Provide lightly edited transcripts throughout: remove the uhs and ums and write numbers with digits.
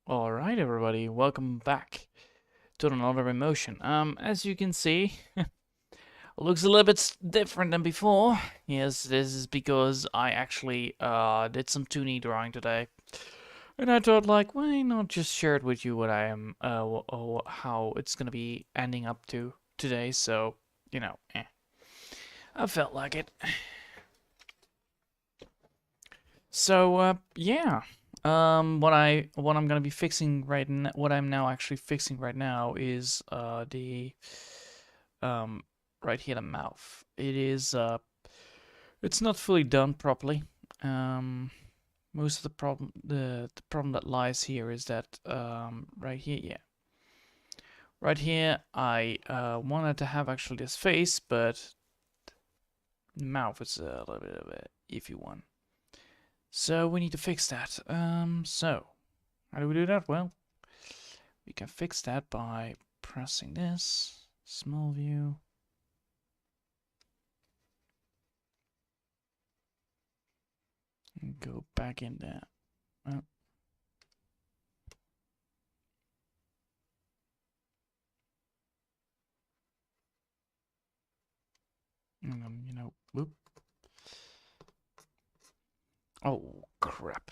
Alright everybody, welcome back to another emotion. As you can see, looks a little bit different than before. Yes, this is because I actually did some 2D drawing today. And I thought like, why not just share it with you what I am how it's gonna be ending up to today, so I felt like it. So yeah. What I'm gonna be fixing right now, what I'm now actually fixing right now is the um right here the mouth. It's not fully done properly. Um, Most of the problem that lies here is that right here, yeah, right here I wanted to have actually this face, but the mouth is a little bit of a iffy one. So we need to fix that. So how do we do that? Well, we can fix that by pressing this small view. And go back in there. Oh. Whoop. Oh, crap.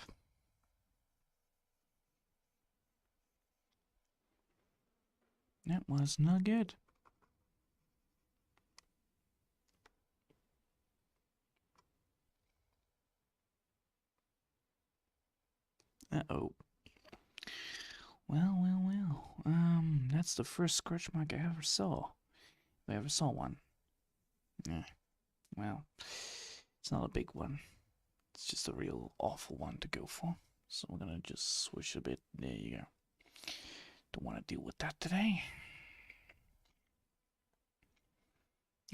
That was not good. Uh-oh. Well. That's the first scratch mark I ever saw. If I ever saw one. Yeah. Well, it's not a big one. It's just a real awful one to go for. So we're gonna just switch a bit. There you go. Don't want to deal with that today.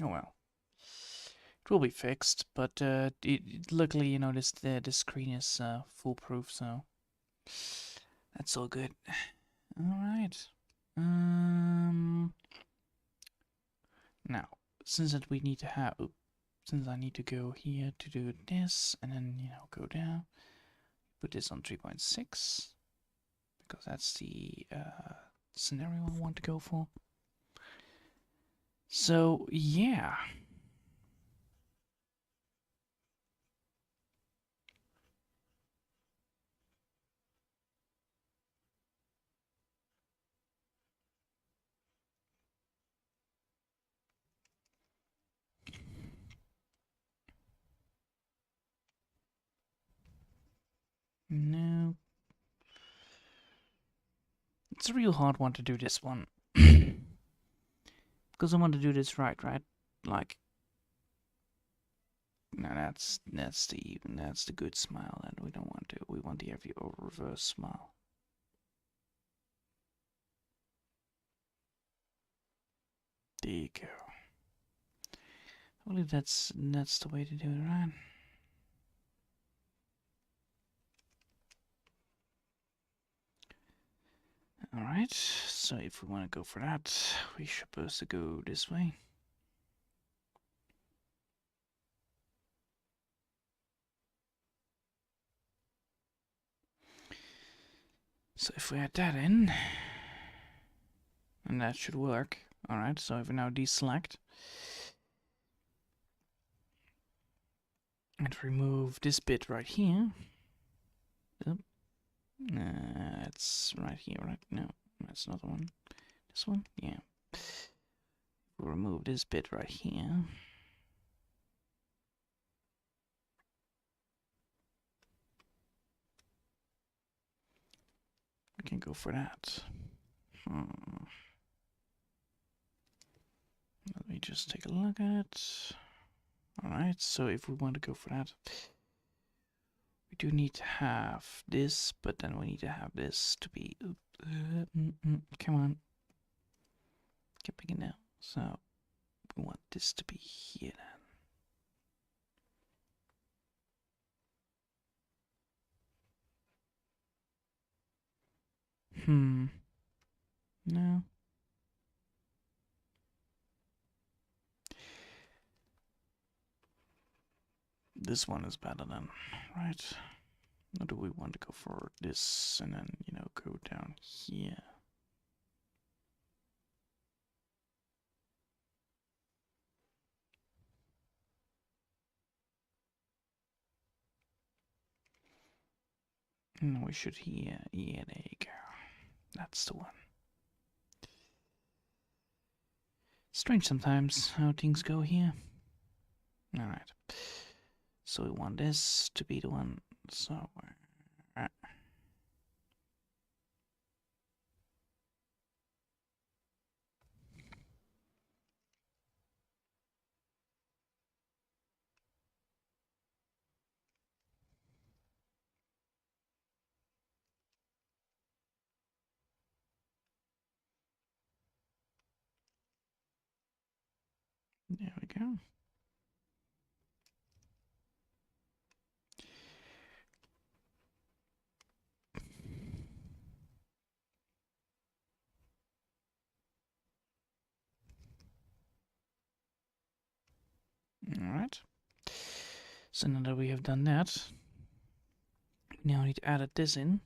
Oh well. It will be fixed, but luckily, this screen is foolproof, so that's all good. All right. Now, since that we need to have, since I need to go here to do this, and then go down, put this on 3.6 because that's the scenario I want to go for. So yeah. No. It's a real hard one to do this one. Because I want to do this right? Like, no, that's the good smile that we don't want to. We want the heavy or reverse smile. There you go. I believe that's the way to do it, right? Alright, so if we want to go for that, we're supposed to go this way. So if we add that in, and that should work. Alright, so if we now deselect and remove this bit right here. Yep. It's right here, right? No, that's not the one. This one? Yeah. We'll remove this bit right here. We can go for that. Let me just take a look at it. Alright, so if we want to go for that, we do need to have this, but then we need to have this to be... come on. Get big now. So, we want this to be here then. No. This one is better than, right? Or do we want to go for this and then, you know, go down here? No, we should here. Yeah, there you go. That's the one. Strange sometimes how things go here. Alright. So we want this to be the one somewhere. There we go. Alright. So now that we have done that, we now need to add this in.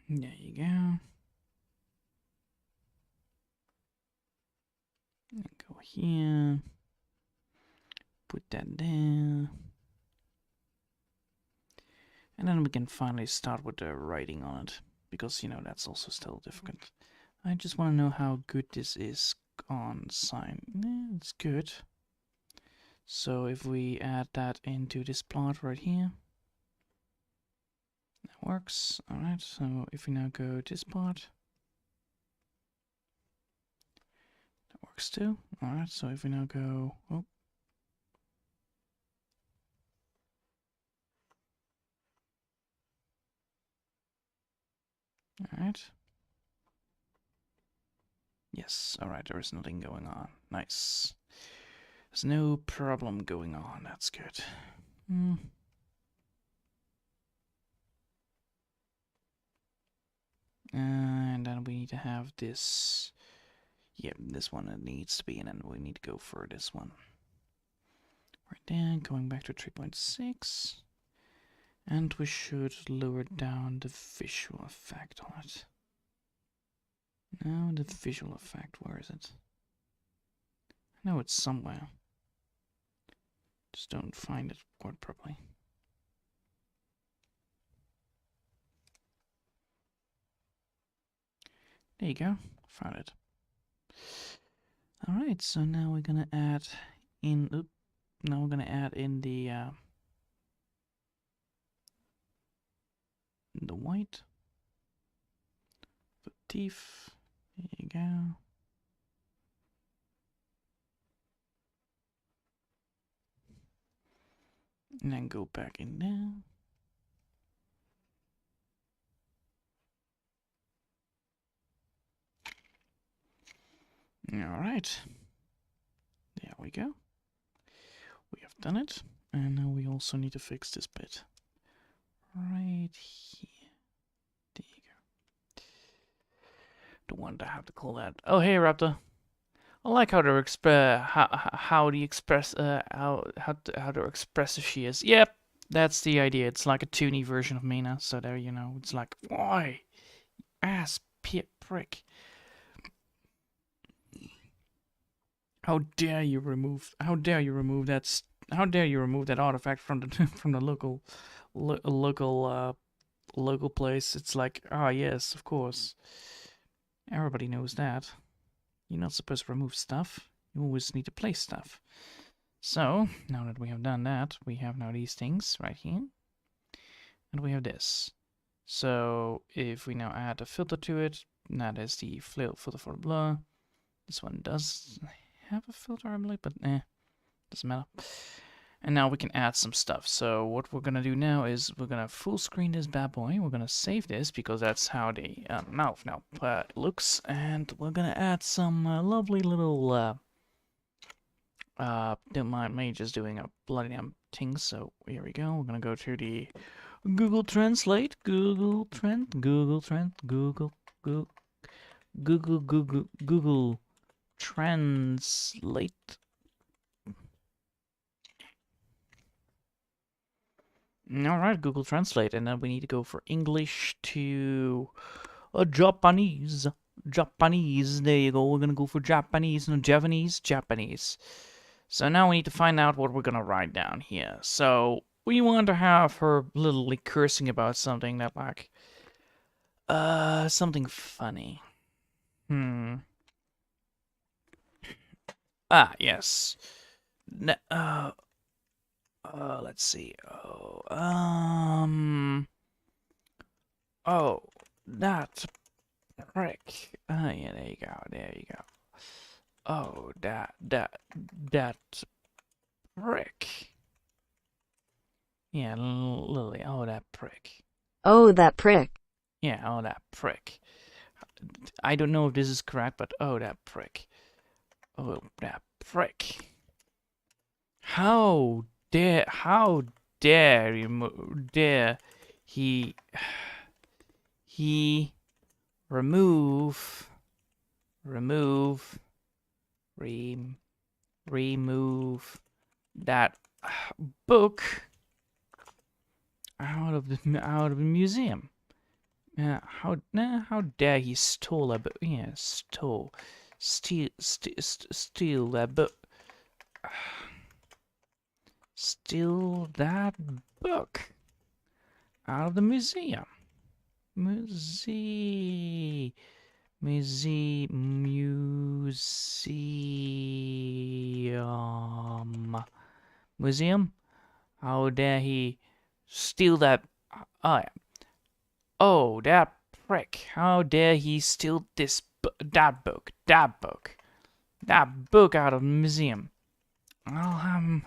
There you go. And go here. Put that there. And then we can finally start with the writing on it. Because, you know, that's also still difficult. I just want to know how good this is on sign. It's good. So if we add that into this plot right here, that works. Alright, so if we now go this part, that works too. Alright, so if we now go, oh. Alright. Yes, alright, there is nothing going on. Nice. There's no problem going on, that's good. And then we need to have this. Yep, this one it needs to be, and then we need to go for this one. Right there, going back to 3.6. And we should lower down the visual effect on it. Now the visual effect, where is it? I know it's somewhere. Just don't find it quite properly. There you go, found it. Alright, so now we're gonna add in, now we're gonna add in the white. The teeth, there you go. And then go back in there. Alright. There we go. We have done it. And now we also need to fix this bit. Right here. There you go. Don't want to have to call that. Oh, hey, Raptor. I like how they're how they're expressive she is. Yep, that's the idea. It's like a toony version of Meena. So there, you know, it's like, why, ass prick. How dare you remove? How dare you remove that? How dare you remove that artifact from the from the local place? It's like, ah, yes, of course. Everybody knows that. You're not supposed to remove stuff. You always need to place stuff. So, now that we have done that, we have now these things right here. And we have this. So, if we now add a filter to it, that is the filter for the blur. This one does have a filter, I believe, but doesn't matter. And now we can add some stuff. So what we're gonna do now is we're gonna full screen this bad boy. We're gonna save this because that's how the mouth now looks, and we're gonna add some lovely little don't mind me just doing a bloody damn thing. So here we go. We're gonna go to the Google Translate, Google Translate, Alright, Google Translate, and then we need to go for English to Japanese. Japanese, there you go. We're gonna go for Japanese, no, Japanese, Japanese. So now we need to find out what we're gonna write down here. So we want to have her literally cursing about something that like, something funny. Ah, yes. Let's see. Oh, that prick. Oh, yeah, there you go. There you go. Oh, that prick. Yeah, Lily. Oh, that prick. Oh, that prick. Yeah, oh, that prick. I don't know if this is correct, but oh, that prick. Oh, that prick. How dare you, dare he remove remove that book out of the museum. How dare he stole a book? Yeah, steal that book. Steal that book out of the museum. Museum. How dare he steal that? Oh, yeah. Oh, that prick! How dare he steal that book out of the museum? I'll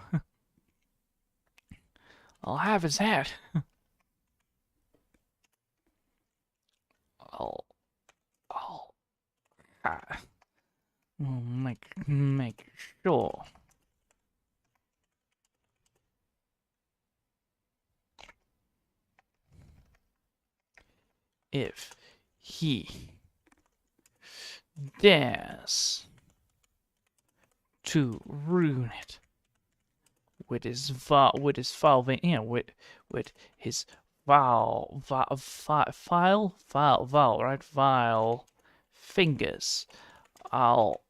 have his head. I'll make sure. If he dares to ruin it with his foul, with his vile fingers, I'll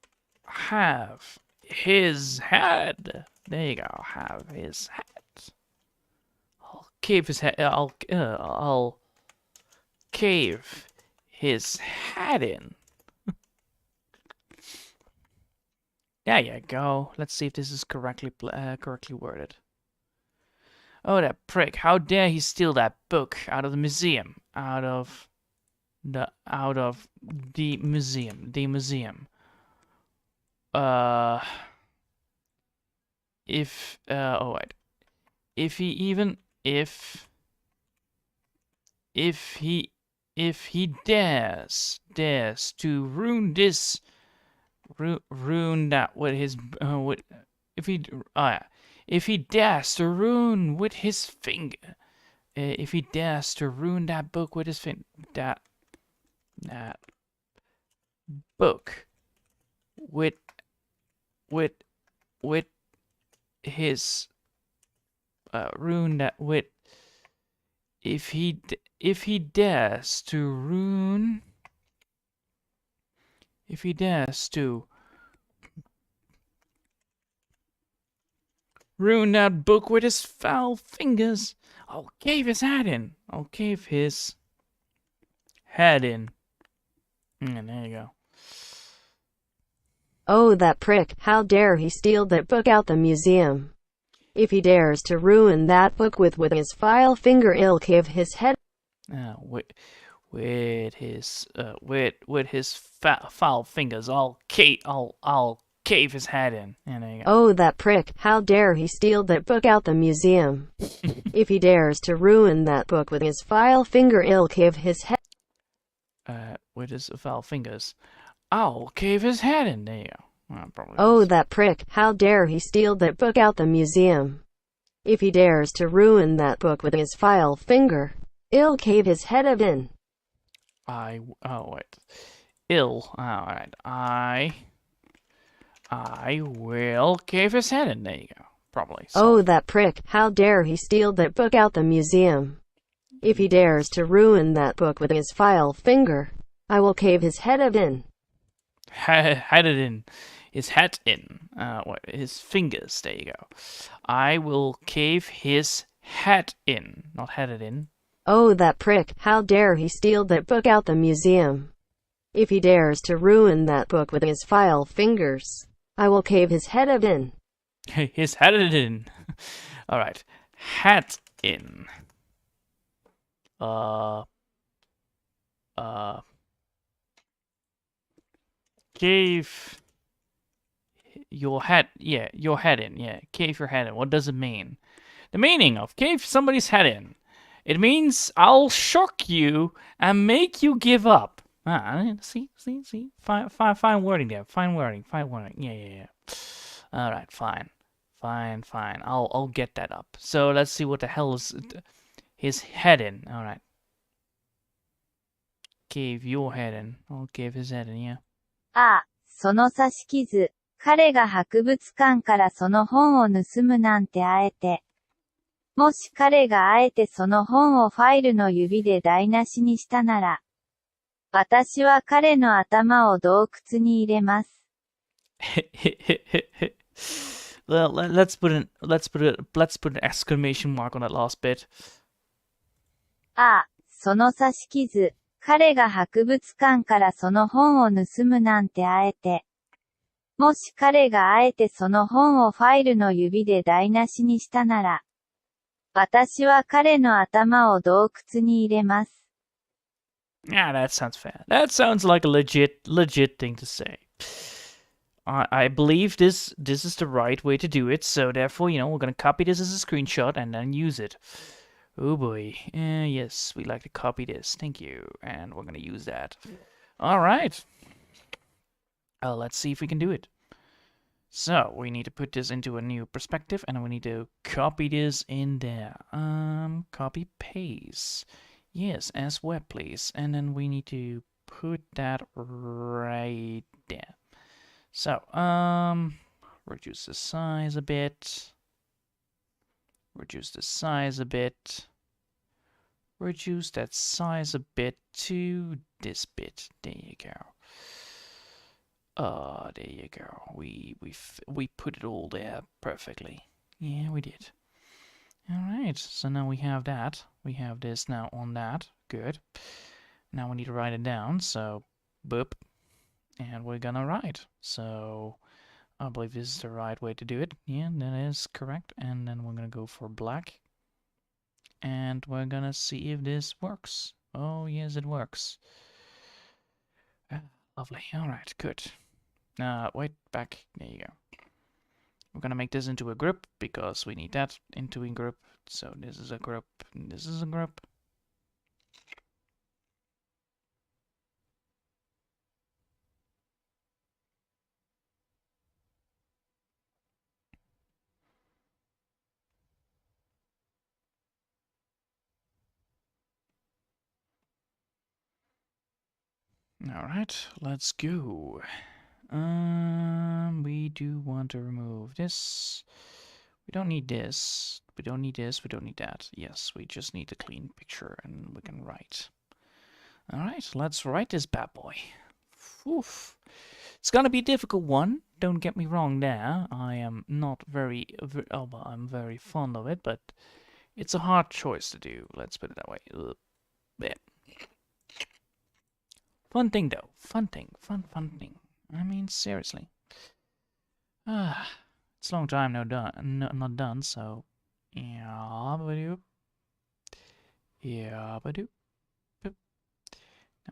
have his head. There you go. Have his head. I'll cave his head. I'll cave his head in. There you go. Let's see if this is correctly worded. Oh, that prick! How dare he steal that book out of the museum? Out of the museum. The museum. Oh wait. If he dares to ruin this, ruin that with his if he dares to ruin with his finger, if he dares to ruin that book with his finger, that book with his ruin that with if he dares to ruin that book with his foul fingers, I'll cave his head in. I'll cave his head in. And there you go. Oh, that prick! How dare he steal that book out the museum? If he dares to ruin that book with his vile finger, I'll cave his head. With his foul fingers, I'll cave his head in. And there you go. Oh, that prick! How dare he steal that book out the museum? If he dares to ruin that book with his vile finger, I'll cave his head. With his foul fingers, I'll cave his head in. There you go. Oh, that prick! How dare he steal that book out the museum? If he dares to ruin that book with his vile finger, I'll cave his head in. Oh wait. Alright. I will cave his head in. There you go. Probably. Oh, Soft. that prick. How dare he steal that book out the museum. If he dares to ruin that book with his vile finger, I will cave his head in. Had it in. His hat in. His fingers. There you go. I will cave his hat in. Not had it in. Oh, that prick. How dare he steal that book out the museum. If he dares to ruin that book with his vile fingers, I will cave his head in. His hat it in. Alright. Hat in. Uh. Cave your head. Yeah, your head in. Yeah, cave your head in. What does it mean? The meaning of cave somebody's head in. It means I'll shock you and make you give up. See. Fine wording there. Fine wording. Yeah. All right, fine. I'll get that up. So let's see what the hell is his head in. All right. Cave your head in. I'll cave his head in. Yeah. ああ、その刺し傷。彼が博物館からその本を盗むなんてあえて。もし彼があえてその本をファイルの指で台無しにしたなら、私は彼の頭を洞窟に入れます。Well, let's put an exclamation mark on that last bit. ああ、その刺し傷。彼が博物館からその本を盗むなんてあえて。もし彼があえてその本をファイルの指で台無しにしたなら、私は彼の頭を洞窟に入れます。Yeah, that sounds fair. That sounds like a legit thing to say. I believe this is the right way to do it, so therefore, we're gonna copy this as a screenshot and then use it. Oh boy. Yes, we like to copy this. Thank you. And we're going to use that. All right. Let's see if we can do it. So, we need to put this into a new perspective and we need to copy this in there. Copy paste. Yes, as web, please. And then we need to put that right there. So, reduce the size a bit. Reduce the size a bit. Reduce that size a bit to this bit. There you go. There you go. We put it all there perfectly. Yeah, we did. All right. So now we have that. We have this now on that. Good. Now we need to write it down. So, boop, and we're gonna write. So, I believe this is the right way to do it. Yeah, that is correct. And then we're gonna go for black. And we're gonna see if this works. Oh, yes, it works. Lovely. Alright, good. Wait, back. There you go. We're gonna make this into a group because we need that into a group. So this is a group, and this is a group. Alright, let's go. We do want to remove this. We don't need this. We don't need this. We don't need that. Yes, we just need a clean picture and we can write. Alright, let's write this bad boy. Oof. It's gonna be a difficult one. Don't get me wrong there. I am not very, well, I'm very fond of it, but it's a hard choice to do. Let's put it that way. Yeah. Fun thing though. Fun thing. Fun thing. I mean, seriously. It's a long time not done, so yeah, but do. Then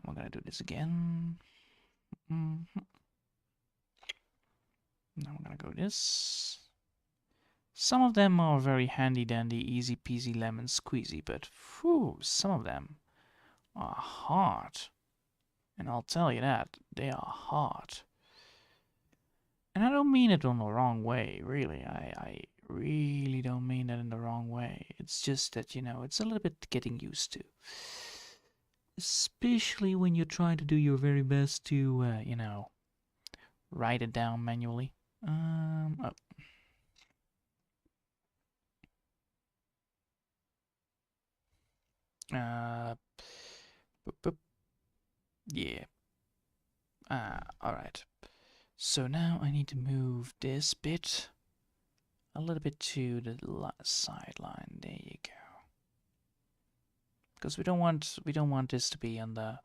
we're gonna do this again. Now we're gonna go this. Some of them are very handy dandy, easy peasy lemon squeezy, but whew, some of them are hard. And I'll tell you that, they are hard. And I don't mean it in the wrong way, really. I really don't mean that in the wrong way. It's just that, it's a little bit getting used to. Especially when you're trying to do your very best to, write it down manually. Oh. Yeah. Alright. So now I need to move this bit a little bit to the sideline. There you go. Because we don't want this to be in the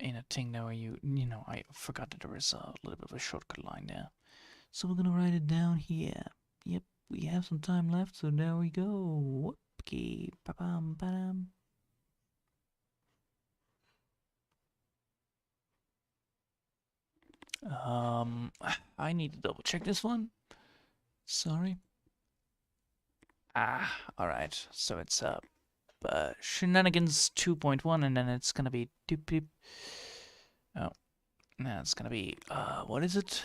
in a thing there where you know I forgot that there was a little bit of a shortcut line there. So we're gonna write it down here. Yep, we have some time left, so there we go. Okay, ba-bam, ba-dam. I need to double check this one. Sorry. Alright. So it's shenanigans 2.1, and then it's gonna be doop doop. Oh, now it's gonna be what is it?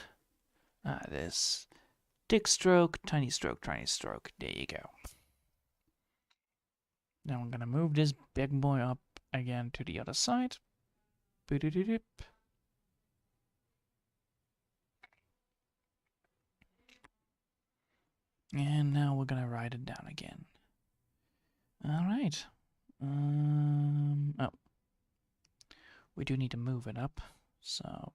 This thick stroke, tiny stroke, tiny stroke. There you go. Now I'm gonna move this big boy up again to the other side. Boop-doop-doop-doop. And now we're gonna write it down again. Alright. Oh. We do need to move it up. So.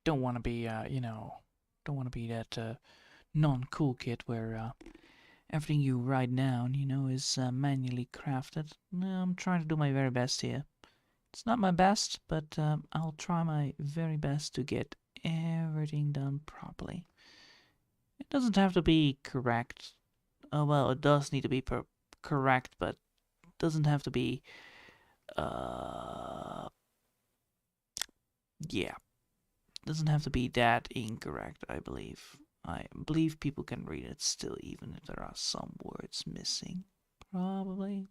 Don't want to be, don't want to be that non-cool kid where everything you write down, is manually crafted. No, I'm trying to do my very best here. It's not my best, but I'll try my very best to get everything done properly. It doesn't have to be correct. Oh, well, it does need to be correct, but it doesn't have to be, yeah. It doesn't have to be that incorrect, I believe. I believe people can read it still, even if there are some words missing. Probably.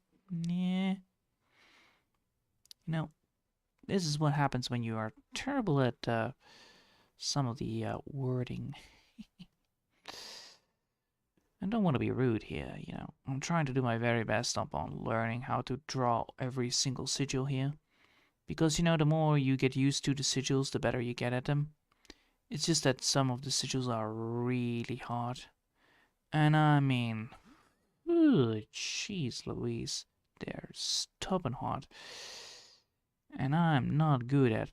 Yeah. This is what happens when you are terrible at some of the wording. I don't want to be rude here, I'm trying to do my very best upon learning how to draw every single sigil here. Because, the more you get used to the sigils, the better you get at them. It's just that some of the sigils are really hard. And I mean, jeez Louise, they're stubborn hard. And I'm not good at...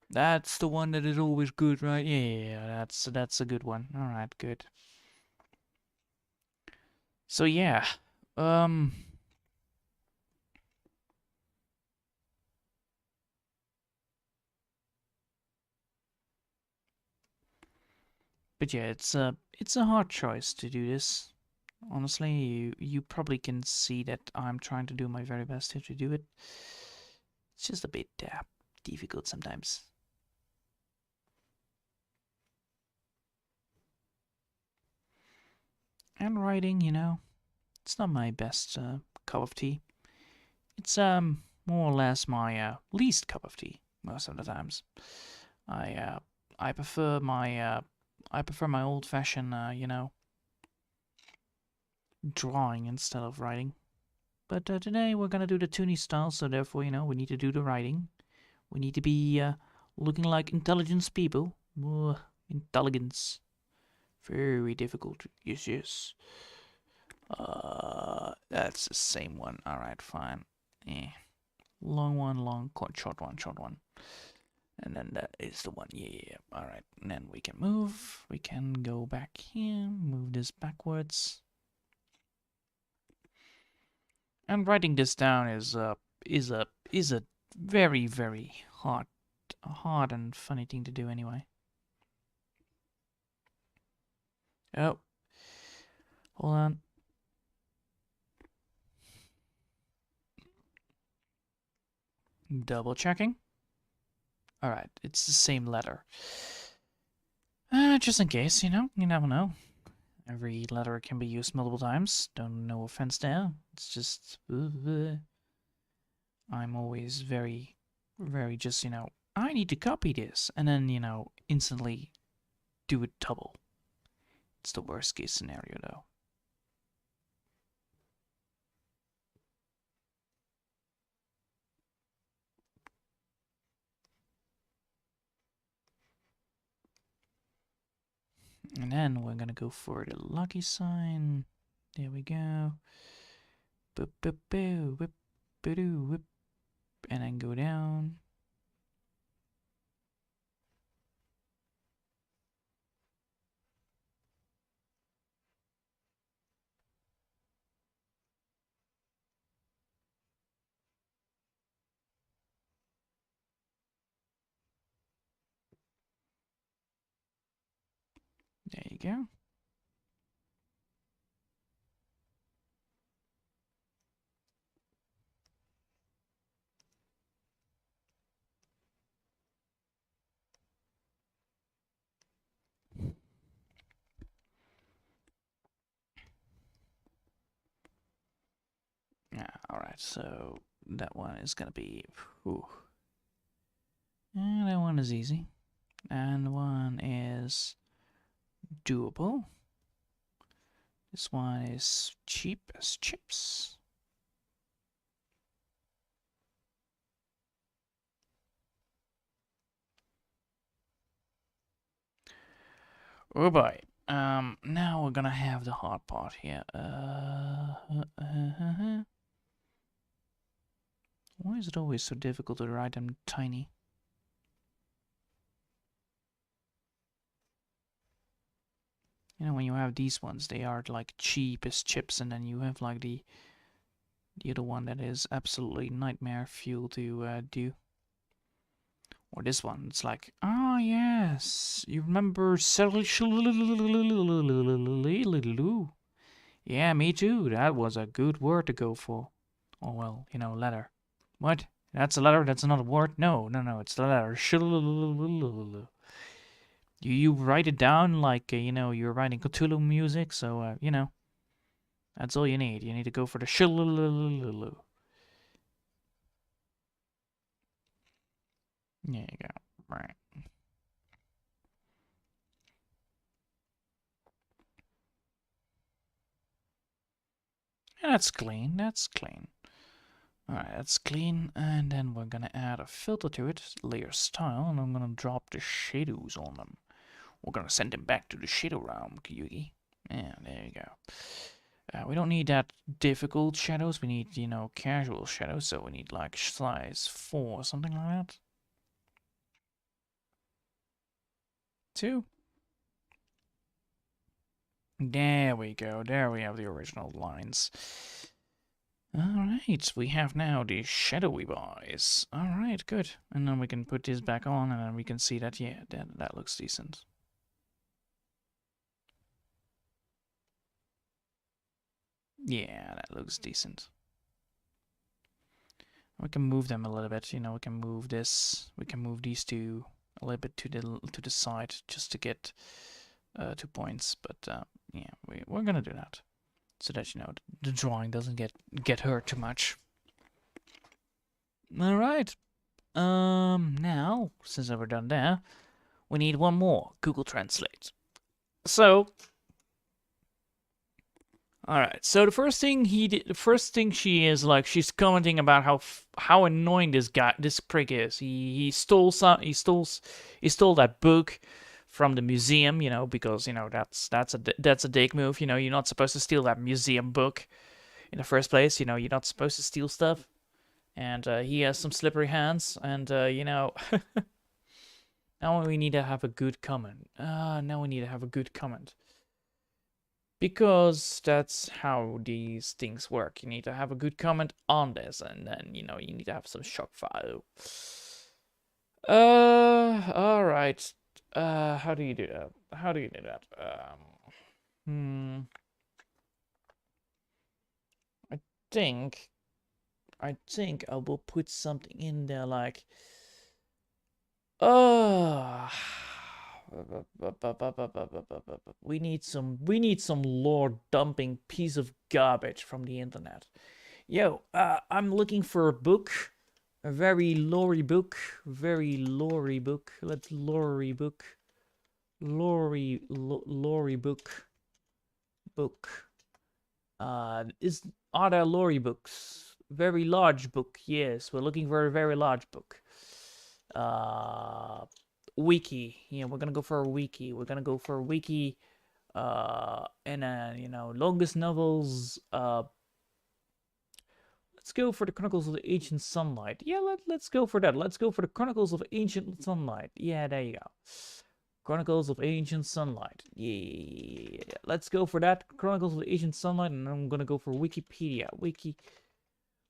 That's the one that is always good, right? Yeah, that's a good one. Alright, good. So yeah, but yeah, it's a hard choice to do this. Honestly, you probably can see that I'm trying to do my very best here to do it. It's just a bit difficult sometimes. And writing, it's not my best cup of tea. It's more or less my least cup of tea most of the times. I prefer my old-fashioned drawing instead of writing. But today we're gonna do the Toonie style, so therefore we need to do the writing. We need to be looking like intelligence people. Intelligence. Very difficult. Yes. That's the same one. Alright, fine. Long one, short one. And then that is the one. Yeah. Alright, and then we can move. We can go back here. Move this backwards. And writing this down is a very, very hard and funny thing to do anyway. Oh. Hold on. Double checking. Alright, it's the same letter. Just in case, you never know. Every letter can be used multiple times. No offense there. It's just... I'm always very, very just, I need to copy this. And then, instantly do it double. It's the worst case scenario, though. And then we're gonna go for the lucky sign. There we go. Boop, boop, boo, whip, boo, whip. And then go down. There you go. Yeah, alright, so that one is gonna be. Whew. And that one is easy. And one is doable. This one is cheap as chips. Oh boy. Now we're gonna have the hard part here. Why is it always so difficult to write them tiny? You know, when you have these ones, they are like cheap as chips, and then you have like the other one that is absolutely nightmare fuel to do. Or this one, it's like, oh yes, you remember yeah, me too. That was a good word to go for. Oh well, you know, letter. What? That's a letter? That's not a word? No, no, no, it's the letter. You write it down like, you know, you're writing Cthulhu music, so, you know, that's all you need. You need to go for the There you go. Right. That's clean. That's clean. Alright, that's clean. And then we're gonna add a filter to it, layer style, and I'm gonna drop the shadows on them. We're gonna send them back to the shadow realm, Kyugi. Yeah, there you go. We don't need that difficult shadows. We need, you know, casual shadows. So we need like size 4, something like that. 2. There we go. There we have the original lines. Alright, we have now the shadowy boys. Alright, good. And then we can put this back on and then we can see that, yeah, that looks decent. Yeah, that looks decent. We can move them a little bit, you know, we can move this, we can move these two a little bit to the side just to get 2 points, but yeah, we're gonna do that. So that, you know, the drawing doesn't get hurt too much. Alright. Now, since we're done there, we need one more, Google Translate. So, alright, so the first thing she is like, she's commenting about how annoying this prick is. He stole that book from the museum, you know, because, you know, that's a dick move, you know, you're not supposed to steal that museum book in the first place, you know, you're not supposed to steal stuff. And he has some slippery hands, and you know, now we need to have a good comment. Now we need to have a good comment. Because that's how these things work. You need to have a good comment on this, and then, you know, you need to have some shock value. Alright. How do you do that? How do you do that? I think I will put something in there like, we need some lore dumping piece of garbage from the internet. Yo, I'm looking for a book, a very lorry book, Let's lorry book, lorry book. Are there lorry books? Very large book. Yes, we're looking for a very large book. wiki. Yeah, we're gonna go for a wiki. We're gonna go for a wiki. And longest novels. Let's go for the Chronicles of the Ancient Sunlight. Yeah, let's go for that. Let's go for the Chronicles of Ancient Sunlight. Yeah, there you go. Chronicles of Ancient Sunlight. Yeah. Let's go for that. Chronicles of the Ancient Sunlight, and then I'm gonna go for Wikipedia.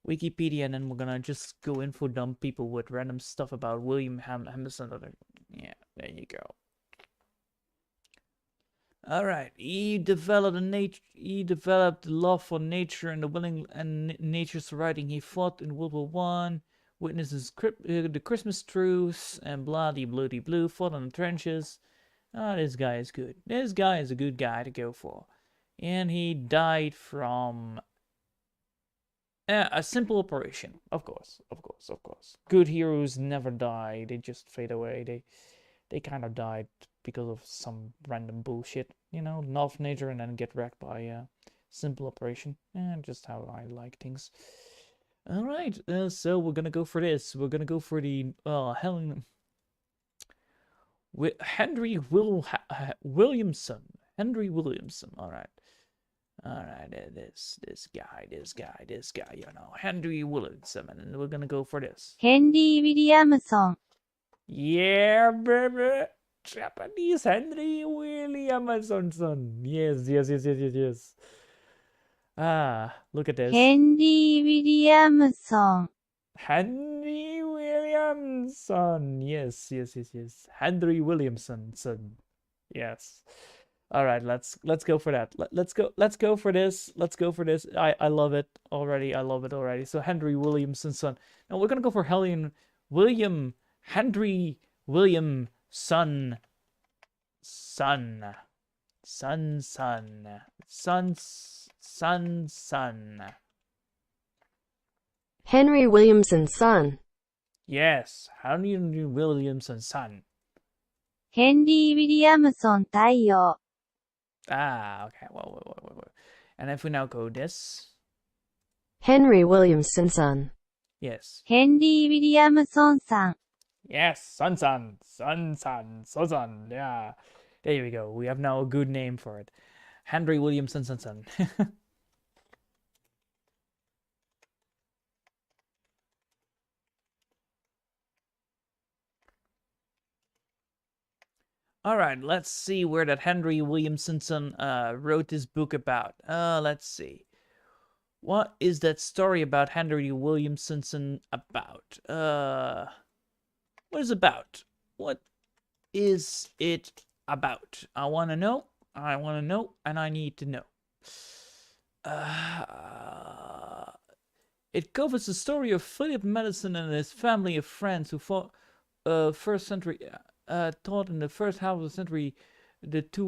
Wikipedia, and then we're gonna just go info dump people with random stuff about William Hamilton. Yeah, there you go. All right. He developed the love for nature and the willing and nature's writing. He fought in World War One, witnesses the Christmas truce, and bloody blue. Fought in the trenches. Ah, this guy is good. This guy is a good guy to go for, and he died from a simple operation. Of course. Good heroes never die. They just fade away. They kind of died because of some random bullshit, love nature and then get wrecked by a simple operation. And just how I like things. All right, so we're gonna go for this. We're gonna go for the Henry Williamson. Henry Williamson. All right. This guy, Henry Williamson, and we're gonna go for this. ヘンリー・ウィリアムソン。 Yeah, baby. Japanese Henry Williamson. Yes. Ah, look at this. ヘンリー・ウィリアムソン。 Henry Williamson. Yes. Henry Williamson. Yes. All right, let's go for that. Let's go for this. I love it already. So Henry Williamson's son. Now we're gonna go for Henry William son. Henry Williamson's son. Yes, Henry Williamson's son. ヘンリー・ウィリアムソン太陽。 Ah, okay. Wait. And if we now go this. Henry Williamson's son. Yes. ヘンリー・ウィリアムソンさん。 Yes, son. Yeah. There we go. We have now a good name for it. Henry Williamson son. All right, let's see where that Henry Williamson wrote this book about. Let's see. What is that story about Henry Williamson about? What is it about? What is it about? I want to know, and I need to know. It covers the story of Philip Madison and his family of friends who fought first century taught in the first half of the century the two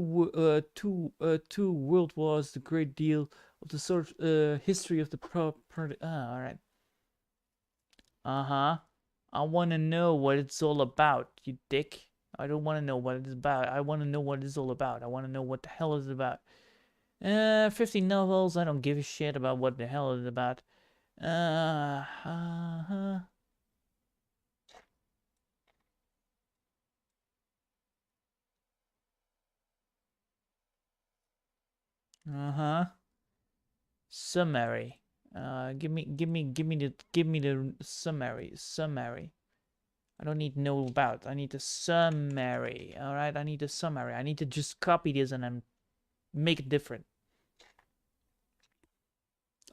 world wars, the great deal of the sort history of the all right. I want to know what it's all about, you dick. I don't want to know what it's about. I want to know what it's all about. I want to know what the hell it's about. 50 novels. I don't give a shit about what the hell it's about. Summary. Give me the summary. I don't need to know about. I need the summary. All right, I need the summary. I need to just copy this and then make it different.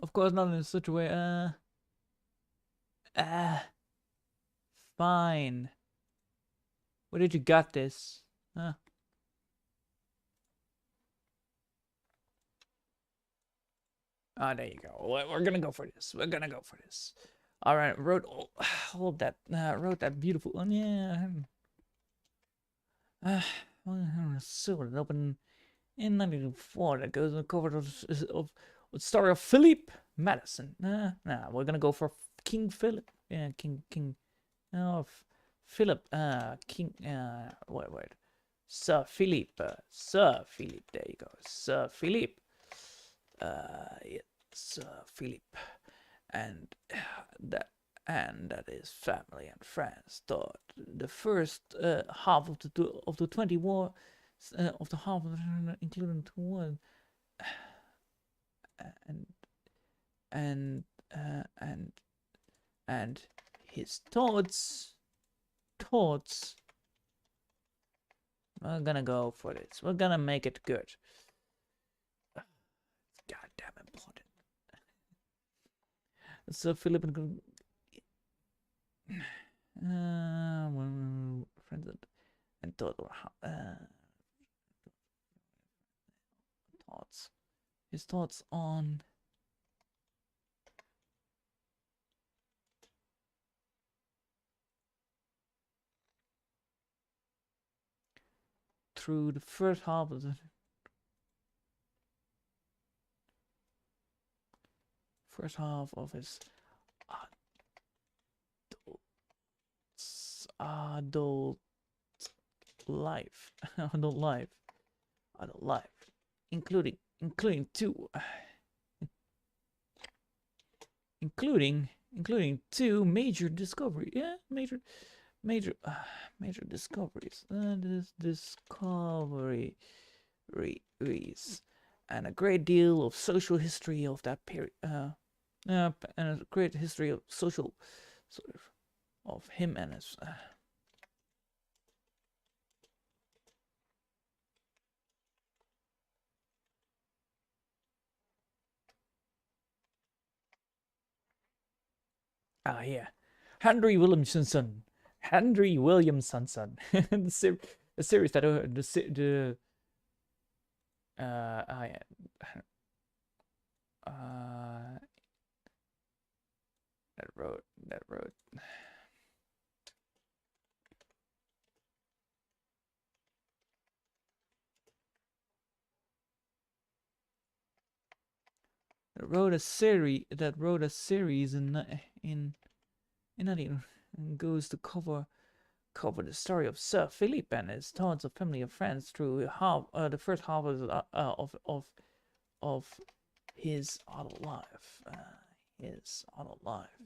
Of course, not in such a way. Fine. Where did you got this? Ah, there you go. We're gonna go for this. All right, wrote that beautiful one. Yeah. So it opened in 1904. That goes on the cover of the story of Philip Madison. We're gonna go for King Philip. Yeah, King. Oh, Philip. King. Wait. Sir Philip. There you go. Sir Philip. Sir Philip. And that and that is family and friends. Thought the first half of the 20 war of the half of the, including 2 and and and his thoughts. We're gonna go for this. We're gonna make it good. Goddamn important. So Philippine friends and thoughts. His thoughts on through the first half of his adult life, adult life, including two major discoveries. Yeah, major discoveries. Discoveries, and a great deal of social history of that period. And a great history of social, sort of him and his. Yeah, Henry Williamson. the series that yeah. That wrote a series in and goes to cover the story of Sir Philip and his thoughts of family and friends through the first half of his adult life.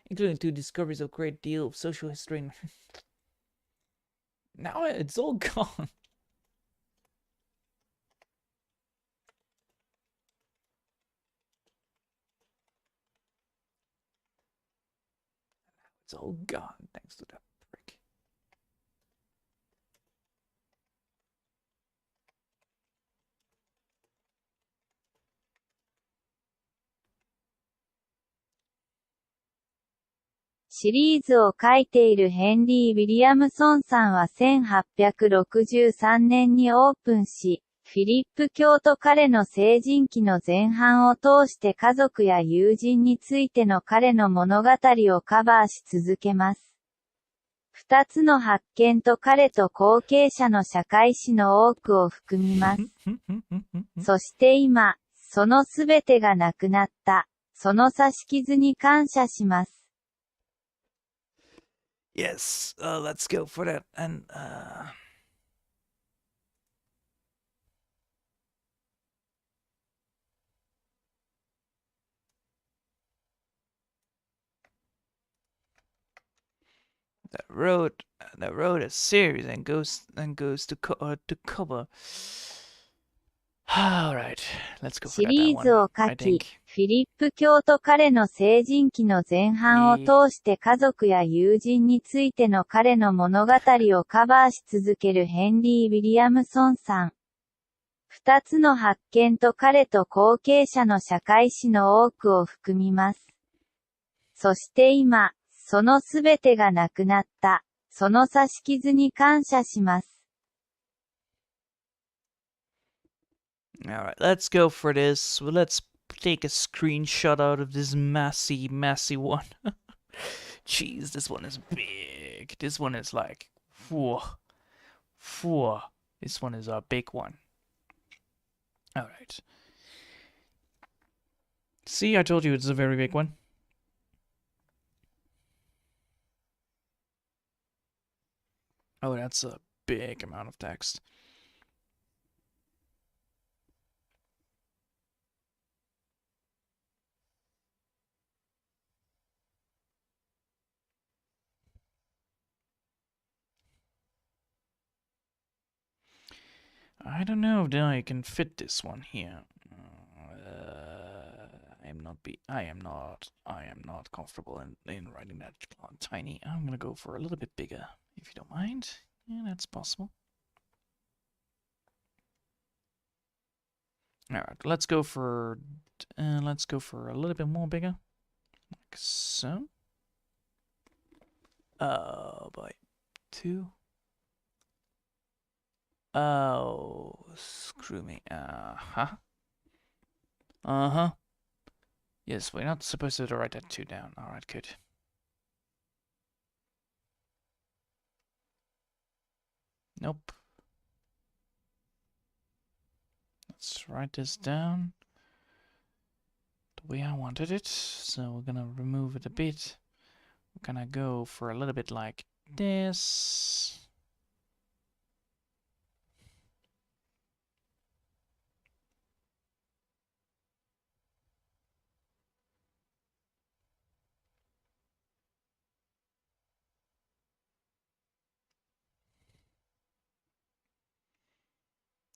Including 2 discoveries of a great deal of social history. Now it's all gone. It's all gone thanks to that prick.シリーズを書いているヘンリー・ウィリアムソンさんは1863年にオープンし、フィリップ教と彼の成人期の前半を通して家族や友人についての彼の物語をカバーし続けます。2つの発見と彼と後継者の社会史の多くを含みます。そして今、そのすべてがなくなった。その刺し傷に感謝します。Yes, let's go for that. And that wrote a series and goes to cover. All right, let's go for シ that リー one. ズを書 I き、 think. フィリップ教と彼の成人期の前半を通して家族や友人についての彼の物語をカバーし続けるヘンリー・ウィリアムソンさん。2つの発見と彼と後継者の社会史の多くを含みます。そして今、そのすべてがなくなった。その刺し傷に感謝します。All right, let's go for this. Well, let's take a screenshot out of this messy one. Jeez, this one is big. This one is like, whoa. This one is a big one. All right. See, I told you it's a very big one. Oh, that's a big amount of text. I don't know if I can fit this one here. I am not comfortable in writing that tiny. I'm gonna go for a little bit bigger, if you don't mind. Yeah, that's possible. All right, let's go for a little bit more bigger, like so. Oh boy, 2. Oh, screw me. Uh-huh. Uh-huh. Yes, we're not supposed to write that 2 down. Alright, good. Nope. Let's write this down the way I wanted it. So we're gonna remove it a bit. We're gonna go for a little bit like this.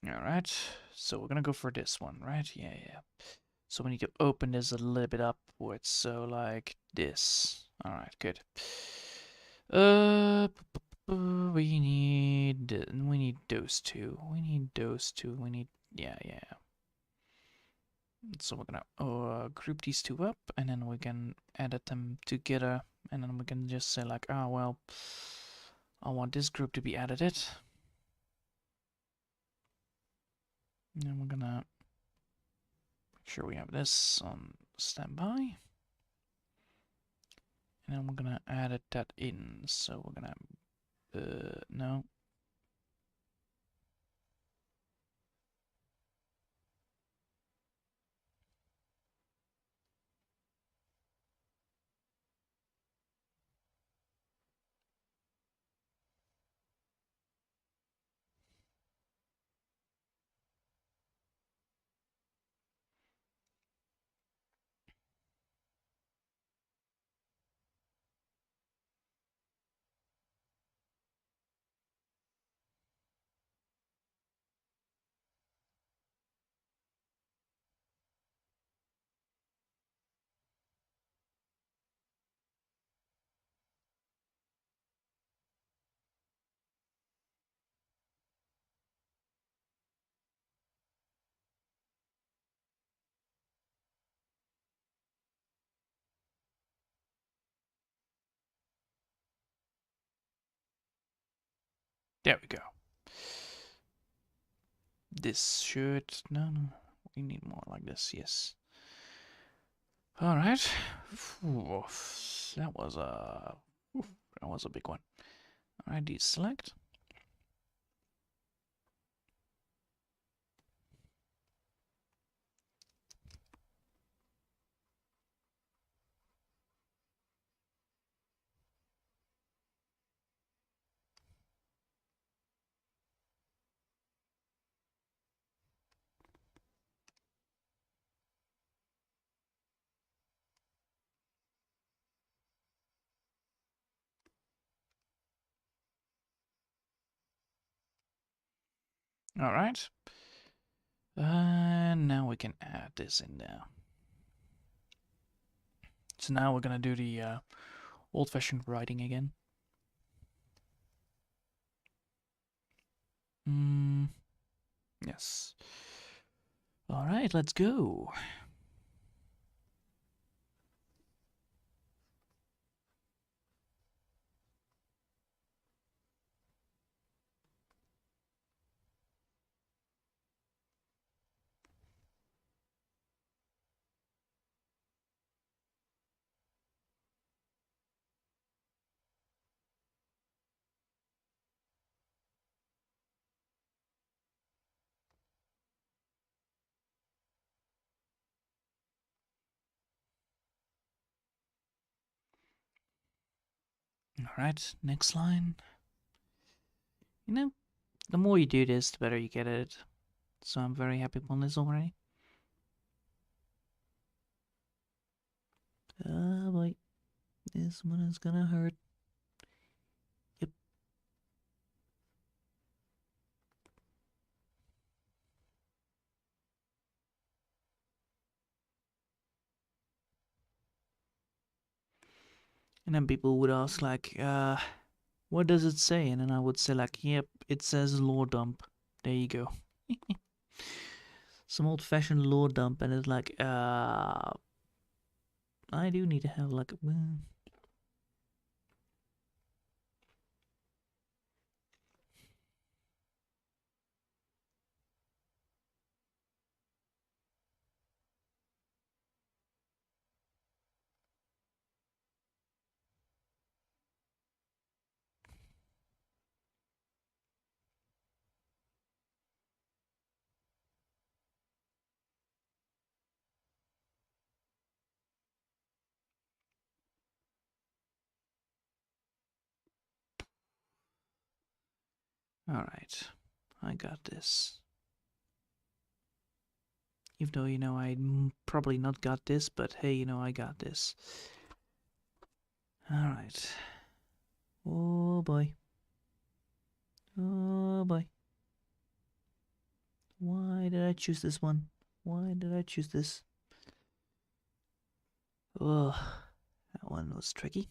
Alright, so we're gonna go for this one, right? Yeah, yeah. So we need to open this a little bit upwards, so like this. Alright, good. We need those two. We need those two. We need, yeah, yeah. So we're gonna group these two up, and then we can edit them together, and then we can just say like, oh well, I want this group to be edited. And then we're gonna make sure we have this on standby. And then we're gonna edit that in. So we're gonna, no. There we go. This should, no, we need more like this, yes. All right. That was a big one. All right, deselect. All right. And now we can add this in there. So now we're gonna do the old-fashioned writing again. Yes. All right, let's go. All right, next line. You know, the more you do this, the better you get at it. So I'm very happy on this already. Oh boy, this one is gonna hurt. Yep. And then people would ask like, what does it say? And then I would say like, yep, it says lore dump. There you go. Some old-fashioned lore dump, and it's like, I do need to have like a... Alright, I got this. Even though, you know, I probably not got this, but hey, you know, I got this. Alright. Oh boy. Oh boy. Why did I choose this one? Why did I choose this? Oh, that one was tricky.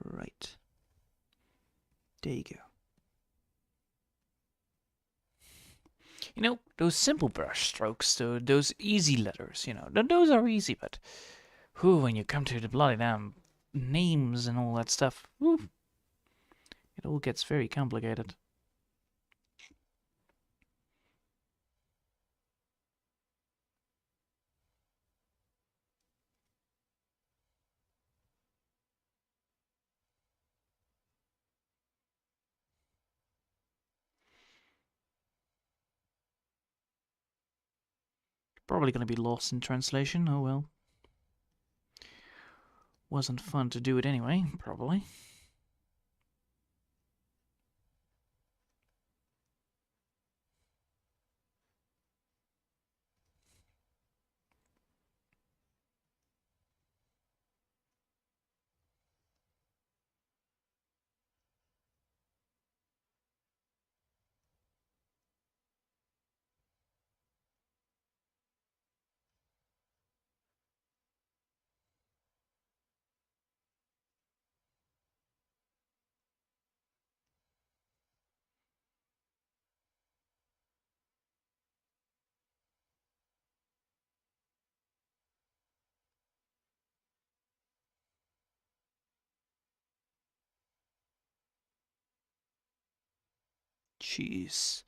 Right. There you go. You know, those simple brush strokes, those easy letters, you know, those are easy, but whew, when you come to the bloody damn names and all that stuff, whew, it all gets very complicated. Probably gonna be lost in translation, oh well. Wasn't fun to do it anyway, probably. Jeez.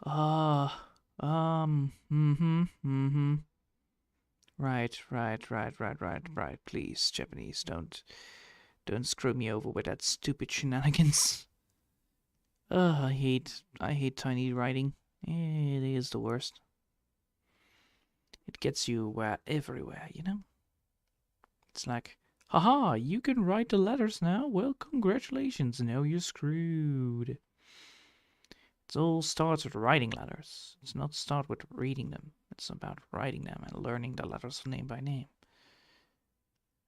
Mm-hmm. Right. Please, Japanese, don't screw me over with that stupid shenanigans. I hate tiny writing. It is the worst. It gets you everywhere, you know? It's like, haha, you can write the letters now? Well, congratulations, now you're screwed. It all starts with writing letters. It's not start with reading them. It's about writing them and learning the letters name by name.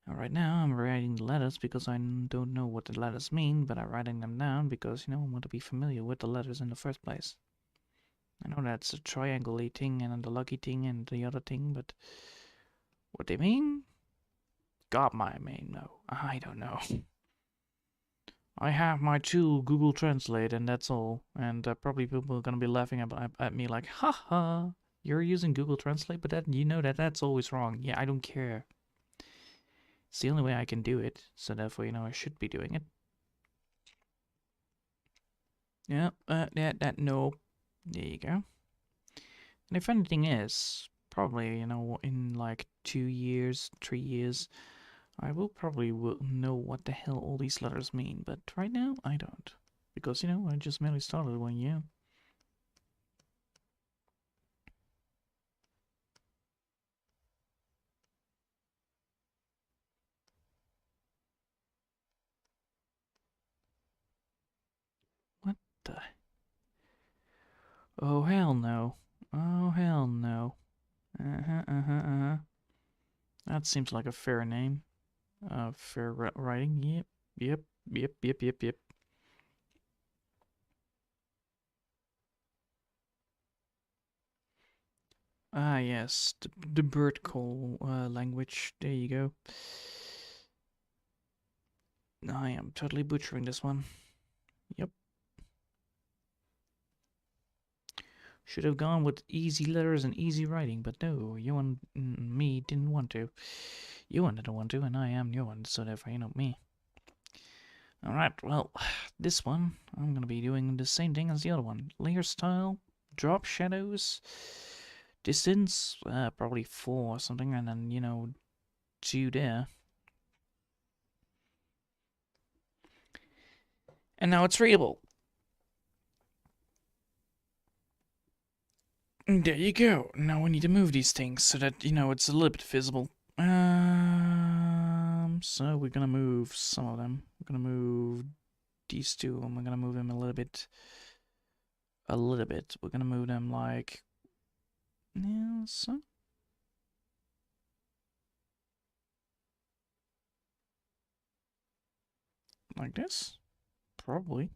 And right now I'm writing the letters because I don't know what the letters mean, but I'm writing them down because, you know, I want to be familiar with the letters in the first place. I know that's a triangle thing and the lucky thing and the other thing, but what they mean? God, I mean, no. I don't know. I have my tool, Google Translate, and that's all. And probably people are gonna be laughing at me like, haha, you're using Google Translate, but that you know that's always wrong. Yeah, I don't care. It's the only way I can do it, so therefore, you know, I should be doing it. Yeah, no. There you go. And the funny thing is, probably, you know, in like 2 years, 3 years, I will probably know what the hell all these letters mean, but right now I don't. Because, you know, I just merely started one year. What the? Oh, hell no. Oh, hell no. Uh-huh, uh-huh, uh-huh. That seems like a fair name. Fair writing. Yep, yep, yep, yep, yep, yep. Ah, yes, the bird call language. There you go. I am totally butchering this one. Yep. Should have gone with easy letters and easy writing, but no, you and me didn't want to. You one didn't want to, and I am your one, so therefore you know me. Alright, well, this one, I'm gonna be doing the same thing as the other one. Layer style, drop shadows, distance, probably 4 or something, and then, you know, 2 there. And now it's readable. There you go. Now we need to move these things so that, you know, it's a little bit visible. So we're gonna move some of them. We're gonna move these two, and we're gonna move them a little bit. A little bit. We're gonna move them like, yeah, so. Like this? Probably.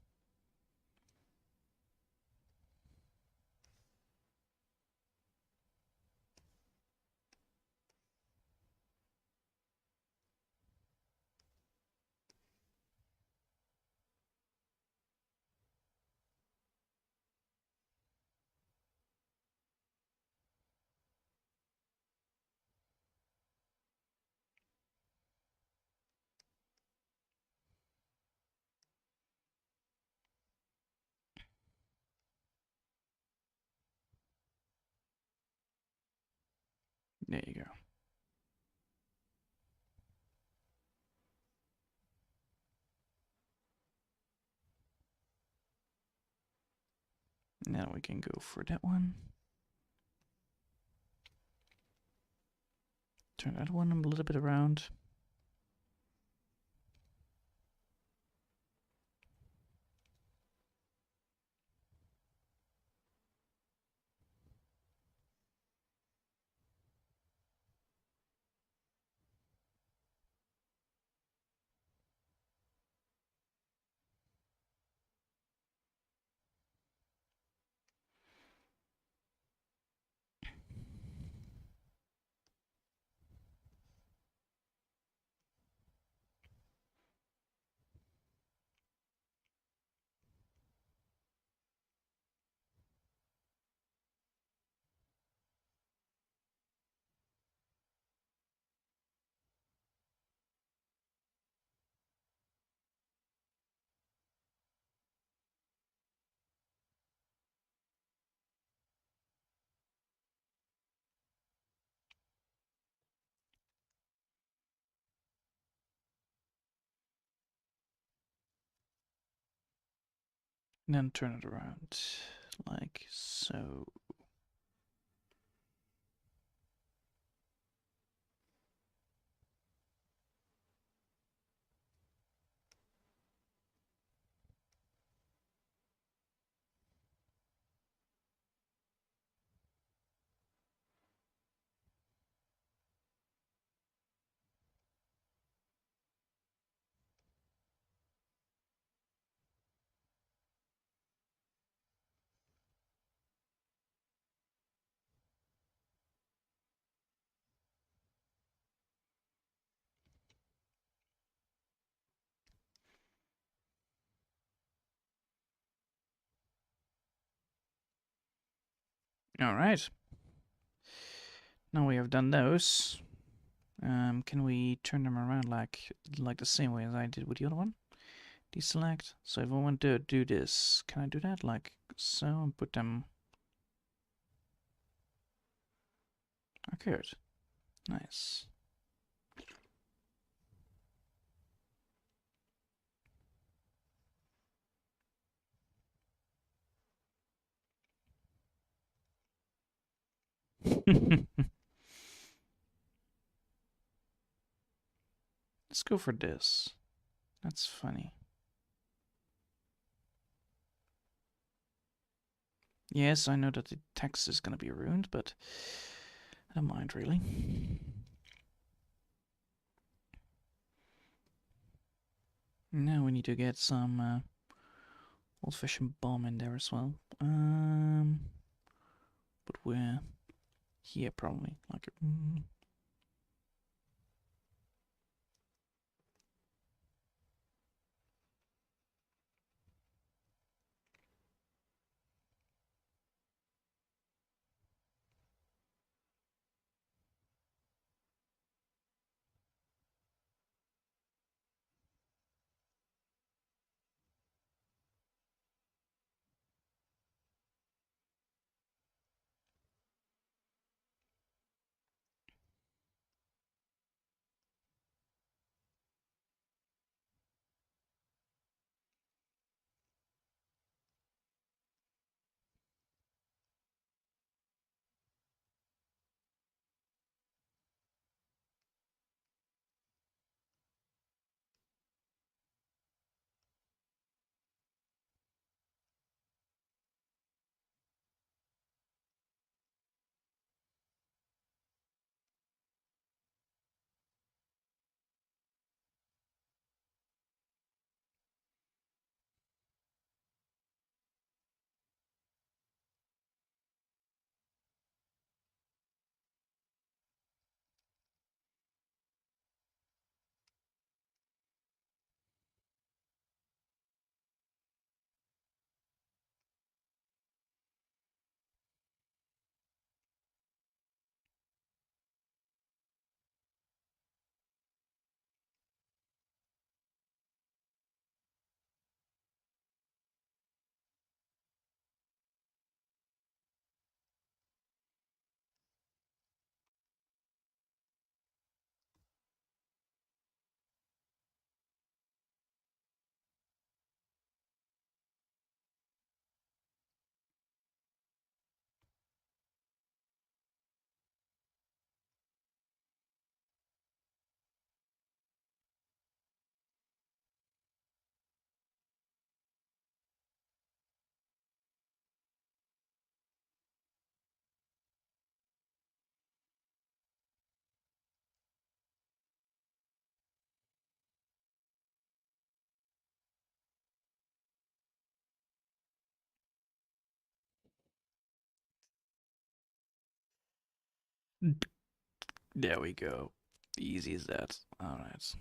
There you go. Now we can go for that one. Turn that one a little bit around. And then turn it around. Like so. Alright. Now we have done those. Can we turn them around like the same way as I did with the other one? Deselect. So if I want to do this, can I do that like so and put them? I could. Nice. Let's go for this. That's funny. Yes, I know that the text is gonna be ruined, but I don't mind really. Now we need to get some old-fashioned bomb in there as well. But where? Here probably. Like. There we go. Easy as that. Alright.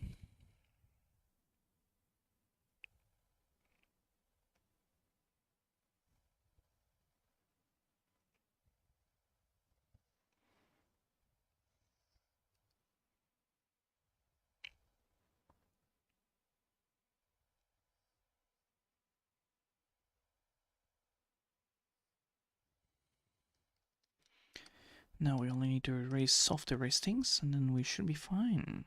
Now we only need to erase soft erase things, and then we should be fine.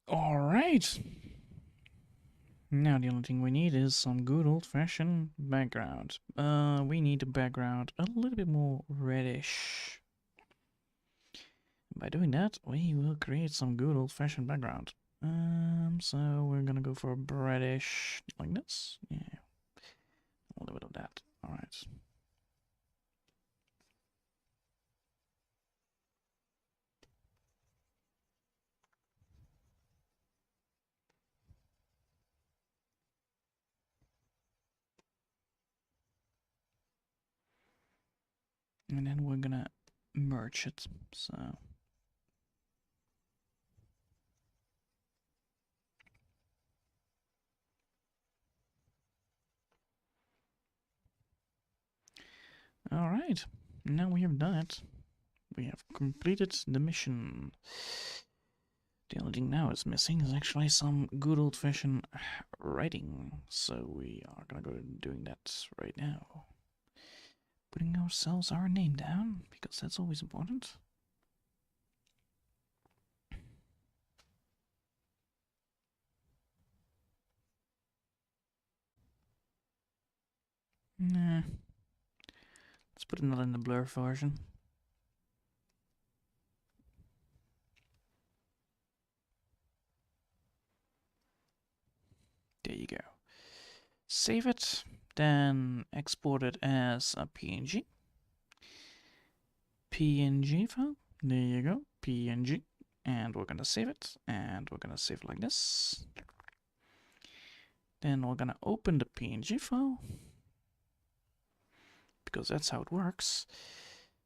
Alright. Now the only thing we need is some good old-fashioned background. We need a background a little bit more reddish. By doing that, we will create some good old-fashioned background. So we're gonna go for a reddish like this. Yeah, a little bit of that. All right. And then we're gonna merge it. So. Alright, now we have done it. We have completed the mission. The only thing now is missing is actually some good old-fashioned writing. So we are gonna go doing that right now. Putting ourselves our name down, because that's always important. Nah. Let's put another in the blur version. There you go. Save it, then export it as a PNG. PNG file. There you go. PNG. And we're gonna save it. And we're gonna save it like this. Then we're gonna open the PNG file, because that's how it works.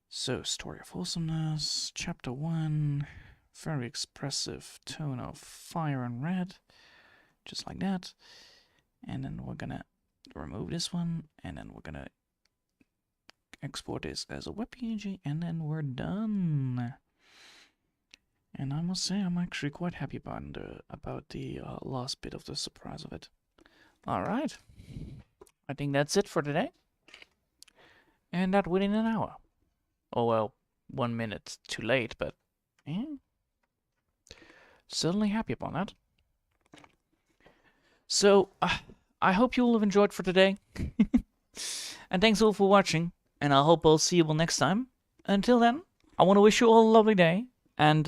So, Story of Awesomeness, Chapter 1, very expressive tone of fire and red, just like that. And then we're gonna remove this one, and then we're gonna export this as a WebPNG, and then we're done. And I must say, I'm actually quite happy about the last bit of the surprise of it. Alright, I think that's it for today. And that within an hour. Oh well, 1 minute too late, but certainly happy about that. So, I hope you all have enjoyed for today. And thanks all for watching, and I hope I'll see you all next time. Until then, I want to wish you all a lovely day, and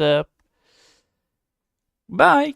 bye!